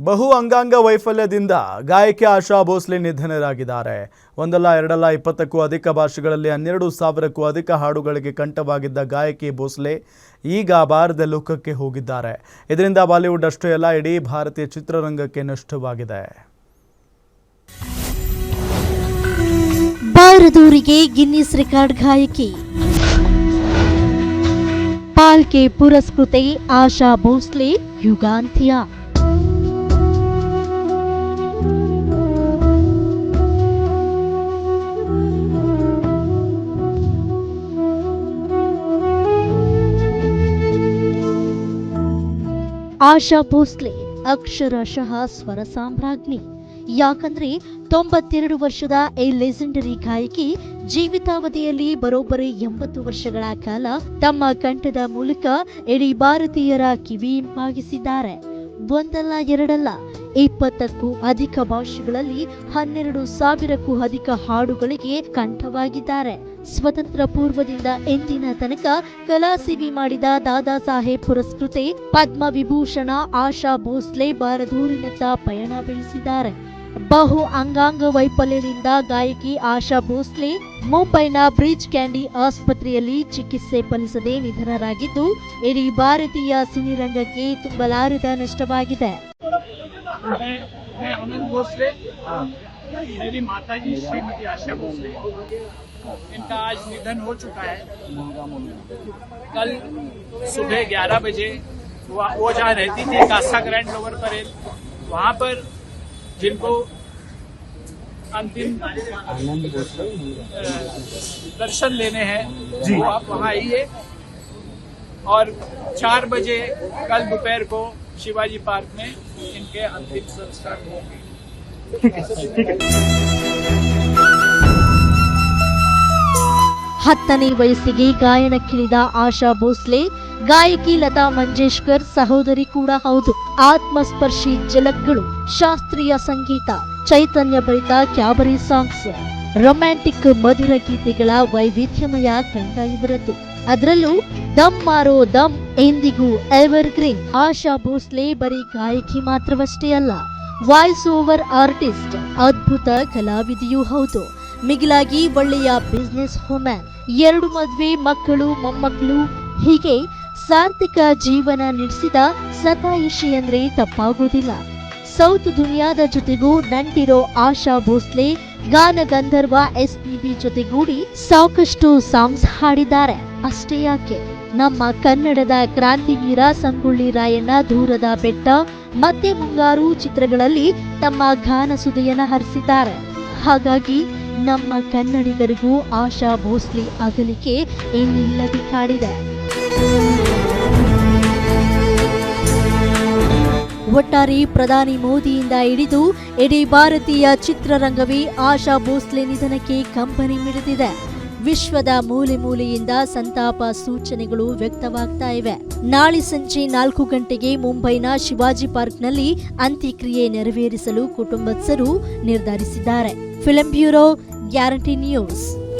ಬಹು ಅಂಗಾಂಗ ವೈಫಲ್ಯದಿಂದ ಗಾಯಕಿ ಆಶಾ ಭೋಸ್ಲೆ ನಿಧನರಾಗಿದ್ದಾರೆ. ಒಂದಲ್ಲ ಎರಡಲ್ಲ 20ಕ್ಕೂ ಅಧಿಕ ಭಾಷೆಗಳಲ್ಲಿ 12,000ಕ್ಕೂ ಅಧಿಕ ಹಾಡುಗಳಿಗೆ ಕಂಠವಾಗಿದ್ದ ಗಾಯಕಿ ಭೋಸ್ಲೆ ಈಗ ಬಾರದ ಲೋಕಕ್ಕೆ ಹೋಗಿದ್ದಾರೆ. ಇದರಿಂದ ಬಾಲಿವುಡ್ ಅಷ್ಟೇ ಅಲ್ಲ, ಇಡೀ ಭಾರತೀಯ ಚಿತ್ರರಂಗಕ್ಕೆ ನಷ್ಟವಾಗಿದೆ. ಬಾರದೂರಿಗೆ ಗಿನ್ನಿಸ್ ರೆಕಾರ್ಡ್ ಗಾಯಕಿ ಪಾಲ್ಕೆ ಪುರಸ್ಕೃತೆ ಆಶಾ ಭೋಸ್ಲೆ ಯುಗಾಂತ್ಯ. ಆಶಾ ಭೋಸ್ಲೆ ಅಕ್ಷರಶಃ ಸ್ವರ ಸಾಮ್ರಾಜ್ಞಿ. ಯಾಕಂದ್ರೆ 92 ವರ್ಷದ ಈ ಲೆಜೆಂಡರಿ ಗಾಯಕಿ ಜೀವಿತಾವಧಿಯಲ್ಲಿ ಬರೋಬ್ಬರಿ 80 ವರ್ಷಗಳ ಕಾಲ ತಮ್ಮ ಕಂಠದ ಮೂಲಕ ಇಡೀ ಭಾರತೀಯರ ಕಿವಿ ಇಂಪಾಗಿಸಿದ್ದಾರೆ. ಒಂದಲ್ಲ ಎರಡಲ್ಲ 20ಕ್ಕೂ ಅಧಿಕ ಭಾಷೆಗಳಲ್ಲಿ 12,000ಕ್ಕೂ ಅಧಿಕ ಹಾಡುಗಳಿಗೆ ಕಂಠವಾಗಿದ್ದಾರೆ. ಸ್ವತಂತ್ರ ಪೂರ್ವದಿಂದ ಎಂದಿನ ತನಕ ಕಲಾಸೇವೆ ಮಾಡಿದ ದಾದಾ ಸಾಹೇಬ್ ಪುರಸ್ಕೃತೆ ಪದ್ಮ ವಿಭೂಷಣ ಆಶಾ ಭೋಸ್ಲೆ ಬಾರದೂರಿನತ್ತ ಪಯಣ ಬೆಳೆಸಿದ್ದಾರೆ. ಬಹು ಅಂಗಾಂಗ ವೈಫಲ್ಯದಿಂದ ಗಾಯಕಿ ಆಶಾ ಭೋಸ್ಲೆ ಮುಂಬೈನ ಬ್ರಿಜ್ ಕ್ಯಾಂಡಿ ಆಸ್ಪತ್ರೆಯಲ್ಲಿ ಚಿಕಿತ್ಸೆ ಫಲಿಸದೆ ನಿಧನರಾಗಿದ್ದು, ಇಡೀ ಭಾರತೀಯ ಸಿನಿರಂಗಕ್ಕೆ ತುಂಬಲಾರದ ನಷ್ಟವಾಗಿದೆ. मेरी माताजी श्रीमती आशा भोसले, इनका आज निधन हो चुका है. कल सुबह 11 बजे वो जहाँ रहती थी कासा ग्रैंड लोअर परेल, वहाँ पर जिनको अंतिम दर्शन लेने हैं वो आप वहाँ आइए. और 4 बजे कल दोपहर को शिवाजी पार्क में इनके अंतिम संस्कार होंगे. ಹತ್ತನೇ ವಯಸ್ಸಿಗೆ ಗಾಯನಕ್ಕಿಳಿದ ಆಶಾ ಭೋಸ್ಲೆ ಗಾಯಕಿ ಲತಾ ಮಂಗೇಶ್ಕರ್ ಸಹೋದರಿ ಕೂಡ ಹೌದು. ಆತ್ಮಸ್ಪರ್ಶಿ ಝಲಕ್ಗಳು, ಶಾಸ್ತ್ರೀಯ ಸಂಗೀತ, ಚೈತನ್ಯ ಭರಿತ ಕ್ಯಾಬರಿ ಸಾಂಗ್ಸ್, ರೊಮ್ಯಾಂಟಿಕ್ ಮಧುರ ಗೀತೆಗಳ ವೈವಿಧ್ಯಮಯ ಕಂಠ ಇವರದ್ದು. ಅದರಲ್ಲೂ ದಮ್ ಮಾರೋ ದಮ್ ಎಂದಿಗೂ ಎವರ್ ಗ್ರೀನ್. ಆಶಾ ಭೋಸ್ಲೆ ಬರೀ ಗಾಯಕಿ ಮಾತ್ರವಷ್ಟೇ ಅಲ್ಲ, ವಾಯ್ಸ್ ಓವರ್ ಆರ್ಟಿಸ್ಟ್, ಅದ್ಭುತ ಕಲಾವಿದೆಯೂ ಹೌದು. ಮಿಗಿಲಾಗಿ ಒಳ್ಳೆಯ ಬಿಸ್ನೆಸ್ ವುಮನ್, 2 ಮದುವೆ, ಮಕ್ಕಳು, ಮೊಮ್ಮಕ್ಕಳು, ಹೀಗೆ ಸಾರ್ಥಕ ಜೀವನ ನಡೆಸಿದ ಸತಾಯಿಷಿ ಅಂದ್ರೆ ತಪ್ಪಾಗುವುದಿಲ್ಲ. ಸೌತ್ ದುನಿಯಾದ ಜೊತೆಗೂ ನಂಟಿರೋ ಆಶಾ ಭೋಸ್ಲೆ ಗಾನ ಗಂಧರ್ವ SPB ಜೊತೆಗೂಡಿ ಸಾಕಷ್ಟು ಸಾಂಗ್ಸ್ ಹಾಡಿದ್ದಾರೆ. ಅಷ್ಟೇ ಯಾಕೆ, ನಮ್ಮ ಕನ್ನಡದ ಕ್ರಾಂತಿವೀರ ಸಂಗೊಳ್ಳಿ ರಾಯಣ್ಣ ದೂರದ ಬೆಟ್ಟ ಮತ್ತೆ ಮುಂಗಾರು ಚಿತ್ರಗಳಲ್ಲಿ ತಮ್ಮ ಗಾನ ಸುದೆಯನ್ನ ಹರಿಸಿದ್ದಾರೆ. ಹಾಗಾಗಿ ನಮ್ಮ ಕನ್ನಡಿಗರಿಗೂ ಆಶಾ ಭೋಸ್ಲೆ ಅಗಲಿಕೆ ಇನ್ನಿಲ್ಲದೆ ಕಾಡಿದೆ. ಒಟ್ಟಾರೆ ಪ್ರಧಾನಿ ಮೋದಿಯಿಂದ ಹಿಡಿದು ಇಡೀ ಭಾರತೀಯ ಚಿತ್ರರಂಗವೇ ಆಶಾ ಭೋಸ್ಲೆ ನಿಧನಕ್ಕೆ ಕಂಬನಿ ಮಿಡಿದಿದೆ. ವಿಶ್ವದ ಮೂಲೆ ಮೂಲೆಯಿಂದ ಸಂತಾಪ ಸೂಚನೆಗಳು ವ್ಯಕ್ತವಾಗ್ತಾ ಇವೆ. ನಾಳೆ ಸಂಜೆ 4 ಗಂಟೆಗೆ ಮುಂಬೈನ ಶಿವಾಜಿ ಪಾರ್ಕ್ನಲ್ಲಿ ಅಂತ್ಯಕ್ರಿಯೆ ನೆರವೇರಿಸಲು ಕುಟುಂಬಸ್ಥರು ನಿರ್ಧರಿಸಿದ್ದಾರೆ. Film bureau, guarantee news.